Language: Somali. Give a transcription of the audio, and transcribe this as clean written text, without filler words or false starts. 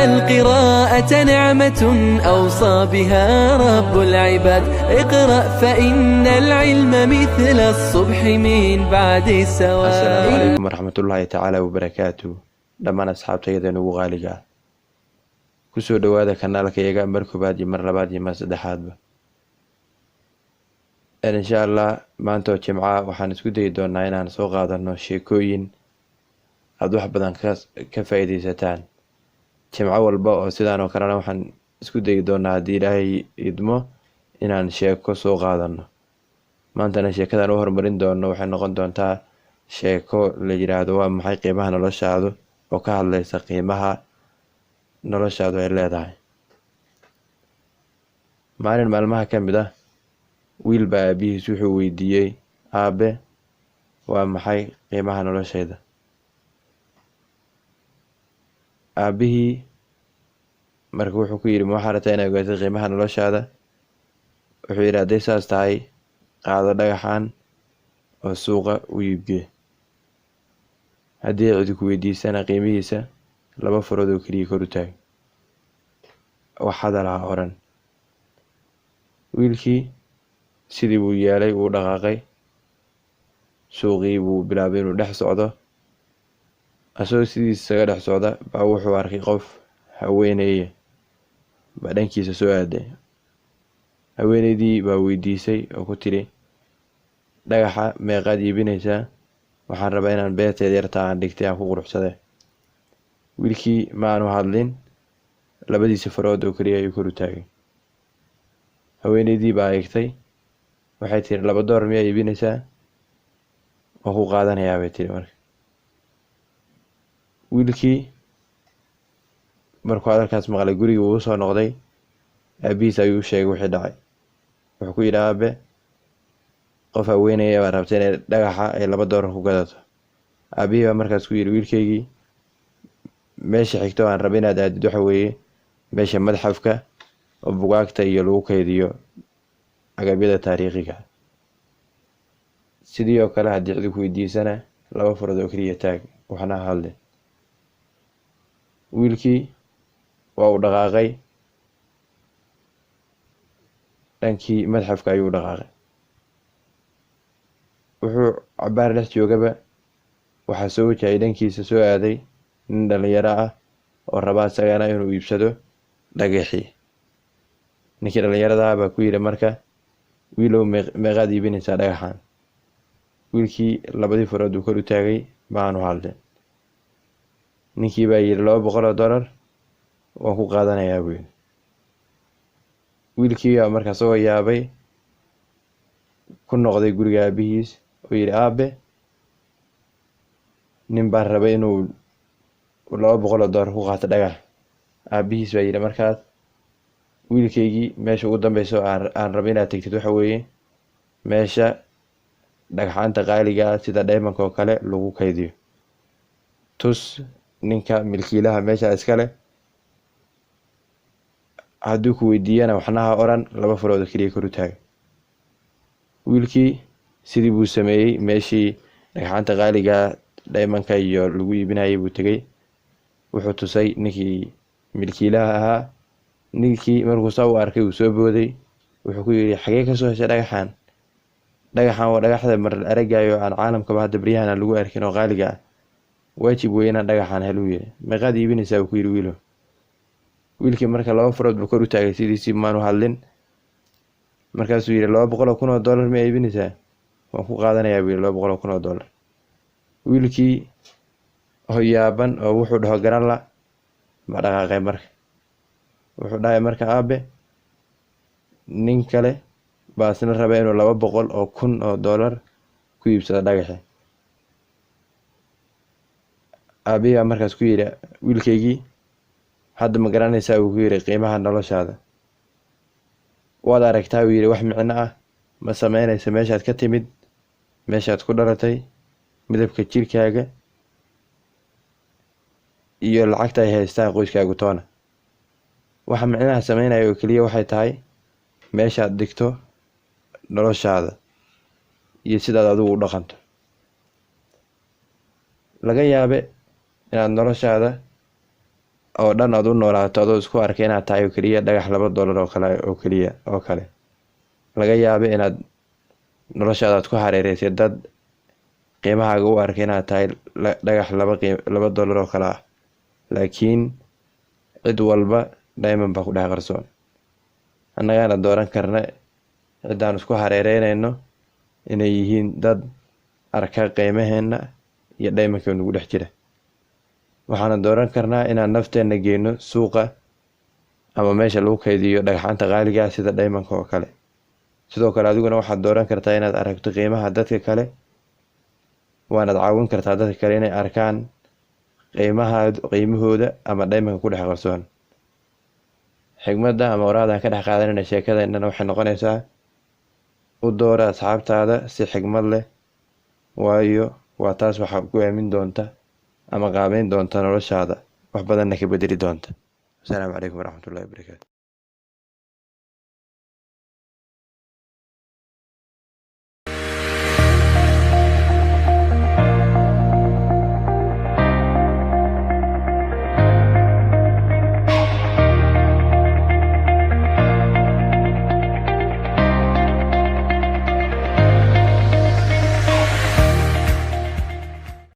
القراءة نعمة أوصى بها رب العباد. اقرأ فإن العلم مثل الصبح من بعد السواد. السلام عليكم ورحمة الله تعالى وبركاته. لما أصحابتي نوgu qaaliga ah kusoo dhawaada kanaalkayaga mar koobaad iyo mar labaad iyo mar saddexaadba. insha Allah maanta oo Jimcaha waxaan isku dayi doonaa inaan soo qaadano sheekooyin aad wax badan ka faa'iideysataan. Jimco walba oo sidaan oo kalena waxaan isku dayi doonaa haddii Ilaahay idmo inaan sheeko soo qaadano. maantana sheekadan u horumarin doono waxay noqon doontaa sheeko la yiraahdo waa maxay qiimaha noloshaadu, oo ka hadlaysa qiimaha noloshaadu ay leedahay. maalin maalmaha ka mid ah wiil baa aabihiis wuxuu weydiiyey, aabe waa maxay qiimaha noloshayda? aabihii marka wuxuu ku yidhi, ma waxaad rabtaa inaad ogaatid qiimaha noloshaada? wuxuu yidhi, hadday saas tahay qaado dhagaxan oo suuqa u iibgee. haddii cidi ku weydiisana qiimihiisa 2 farood oo keliya kor u taag, wax hadal ha oran. wiilkii sidii buu yeelay, wuu dhaqaaqay, suuqii buu bilaabay inuu dhex socdo. asagoo sidiisa isaga dhex socda baa wuxuu arkay qof haweeneye baa dhankiisa soo aaday. haweeneydii baa weydiisay oo ku tiri, dhagaxa meeqaad iibinaysaa? waxaan rabaa inaan beerteeda yartaa aan dhigtay aan ku quruxsade. wiilkii ma aanu hadlin, 2 farood oo keliya ayuu kor u taagay. haweeneydii baa eegtay, waxay tiri, $2 miyaa iibinaysaa? waan ku qaadanayaa bay tiri. marka wiilkii markuu hadalkaas maqlay gurigii wuu soo noqday. aabihiis ayuu sheegay wixii dhacay. wuxuu ku yidhi, aabe qof haweenaya baa rabtay inay dhagaxa ay $2 ku gadato. aabihii baa markaas ku yidhi, wiilkaygii meesha xigto aan raba inaad aadid waxa weeye meesha madxafka oo bugaagta iyo lagu kaydiyo agabyada taariikhiga. sidii oo kale haddii cidi ku weydiisana 2 farood oo keliya taag, waxna ha hadlin. wiilkii waa uu dhaqaaqay, dhankii madxafka ayuu dhaqaaqay. wuxuu cabaar dhex joogaba waxaa soo wajahay dhankiisa soo aaday nin dhalinyaro ah oo rabaa isagana inuu iibsado dhagaxii. ninkii dhalinyarada ah baa ku yidhi marka, wiilow meeqaad iibinaysaa dhagaxan? wiilkii 2 farood uu kor u taagay, ma aanu hadlin. ninkii baa yidhi, $200 waan ku qaadanayaa buu yidhi. wiilkii baa markaa soo yaabay, ku noqday guriga aabihiis oo yidhi, aabe nin baa rabay inuu $200 ku qaato dhagax. aabihiis baa yidhi markaas, wiilkaygii meesha ugu dambeyso aan raba inaad tegtid waxa weeye meesha dhagxaanta qaaliga ah sida diamondka oo kale lagu kaydiyo. tus ninka milkiilaha meesha iskale. hadduu ku weydiiyana waxna ha oran, 2 farood oo keliya kor u taag. wiilkii sidii buu sameeyey, meeshii dhagxaanta qaaliga diamondka iyo lagu iibinayay buu tegey. wuxuu tusay ninkii milkiilaha ahaa. ninkii markuu saa u arkay uu soo booday. wuxuu ku yidhi, xagee ka soo heshay dhagaxan? dhagaxan waa dhagaxda mar aragayo aan caalamkaba hadda baryahan aan lagu arkin oo qaaliga ah. waajib weeye inaan dhagaxan helo yidhi. meeqaad iibinaysaa buu ku yidhi wiilo. wiilkii marka 2 farood buu kor u taagay, sidiisii maanu hadlin. markaasuu yidhi, $200,000 miyaa iibinaysaa? waan ku qaadanayaa buu yidhi $200,000. wiilkii hoyaaban oo wuxuu dhaho garan la ma dhaqaaqay. marka wuxuu dhahay marka, aabe nin kale baa isna raba inuu $200,000 ku iibsado dhagaxi. aabihii baa markaas ku yidhi, wiilkaygii hadda ma garanaysaa buu ku yidhi qiimaha noloshaada? waad aragtaa buu yidhi wax micno ah ma sameynaysa meeshaad ka timid, meeshaad ku dhalatay, midabka jirkaaga iyo lacagta ay haystaan qoyskaagu toona. waxa micnaha sameynaya oo keliya waxay tahay meeshaad dhigto noloshaada iyo sidaad adigu u dhaqanto. laga yaabe inaad noloshaada oo dhan aad u noolaato adoo isku arkay inaad tahay oo keliya dhagax $2 oo kale laga yaabo inaad noloshaada aad ku hareereysay dad qiimahaaga u arkay inaad tahay dhagax $2 oo kale ah, laakiin cid walba diamond baa ku dhex qarsoon. annagaana dooran karna cidaan isku hareereynayno inay yihiin dad arka qiimaheena iyo diamondka nagu dhex jira. waxaana dooran karnaa inaan nafteena geyno suuqa ama meesha lagu kaydiyo dhagxaanta qaaliga ah sida diamondka oo kale. sidoo kale adiguna waxaad dooran kartaa inaad aragto qiimaha dadka kale, waanaad caawin kartaa dadka kale inay arkaan qiimahooda ama diamondka ku dhex qarsoon. xigmadda ama waraaqdan ka dhex qaadanayna sheekadeennana waxay noqonaysaa u doora asxaabtaada si xigmad leh, waayo waa taas waxaa ku aamin doonta ama qaabeyn doonta noloshaada, wax badanna ka bedeli doonta. asalaamu calaykum waraxmatullahi wabarakaatu.